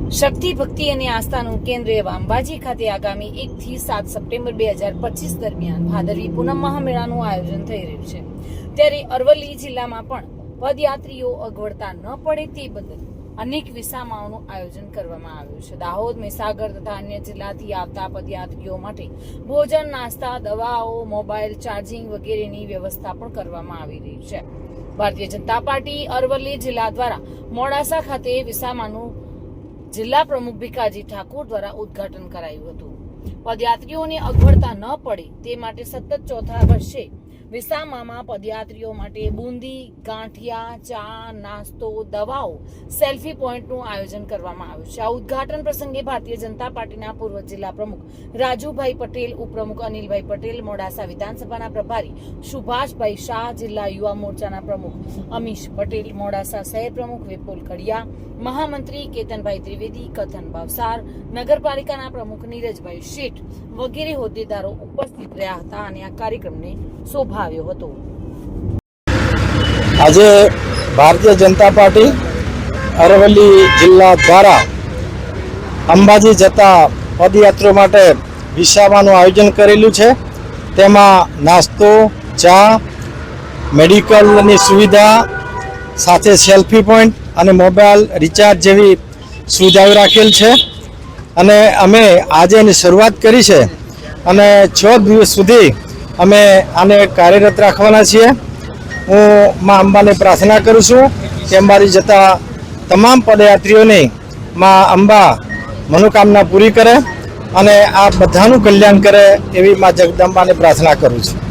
શક્તિ ભક્તિ અને આસ્થાનું કેન્દ્ર એવા અંબાજી ખાતે આગામી 1 થી 7 સપ્ટેમ્બર 2025 દરમિયાન ભાદરવી પૂનમ મહામેળાનું આયોજન થઈ રહ્યું છે। ત્યારે અરવલ્લી જિલ્લામાં પણ પદયાત્રીઓ અગવડતા ન પડે તે બદલ અનેક વિસામાઓનું આયોજન કરવામાં આવ્યું છે। દાહોદ, મહીસાગર તથા અન્ય જિલ્લાથી આવતા પદયાત્રીઓ માટે ભોજન, નાસ્તા, દવાઓ, મોબાઈલ ચાર્જિંગ વગેરેની વ્યવસ્થા પણ કરવામાં આવી રહી છે। ભારતીય જનતા પાર્ટી અરવલ્લી જિલ્લા દ્વારા મોડાસા ખાતે વિસામાનું જિલ્લા પ્રમુખ ભીખાજી ઠાકોર દ્વારા ઉદ્ઘાટન કરાયું હતું। પદયાત્રીઓને અગવડતા ન પડે તે માટે સતત ચોથા વર્ષે વિસામામાં પદયાત્રીઓ માટે બુંદી, ગાંઠિયા, ચા, નાસ્તો, દવાઓ, સેલ્ફી પોઈન્ટનું આયોજન કરવામાં આવ્યું છે। આ ઉદ્ઘાટન પ્રસંગે ભારતીય જનતા પાર્ટીના પૂર્વ જિલ્લા પ્રમુખ રાજુભાઈ પટેલ, ઉપપ્રમુખ અનિલભાઈ પટેલ, મોડાસા વિધાનસભાના પ્રભારી સુભાષભાઈ શાહ, જિલ્લા યુવા મોરચાના પ્રમુખ અમીશ પટેલ, મોડાસા શહેર પ્રમુખ વિપુલ કડિયા, મહામંત્રી કેતનભાઈ ત્રિવેદી, કથન ભાવસાર, નગરપાલિકાના પ્રમુખ નીરજભાઈ શેઠ વગેરે હોદ્દેદારો ઉપસ્થિત રહ્યા હતા અને આ કાર્યક્રમને શોભાવ્યો હતો। આજે ભારતીય જનતા પાર્ટી અરવલ્લી જિલ્લા દ્વારા અંબાજી જતા પદયાત્રીઓ માટે વિસામાનું આયોજન કરેલું છે। તેમાં નાસ્તો, ચા, મેડિકલની સુવિધા સાથે સેલ્ફી પોઈન્ટ અને મોબાઈલ રિચાર્જ જેવી સુવિધાઓ રાખેલ છે અને અમે આજે એની શરૂઆત કરી છે અને 6 દિવસ સુધી અમે આને કાર્યરત રાખવાના છીએ। હું માં અંબાને પ્રાર્થના કરું છું કે અંબાજી જતા તમામ પદયાત્રીઓને માં અંબા મનોકામના પૂરી કરે અને આ બધાનું કલ્યાણ કરે એવી માં જગદંબાને પ્રાર્થના કરું છું।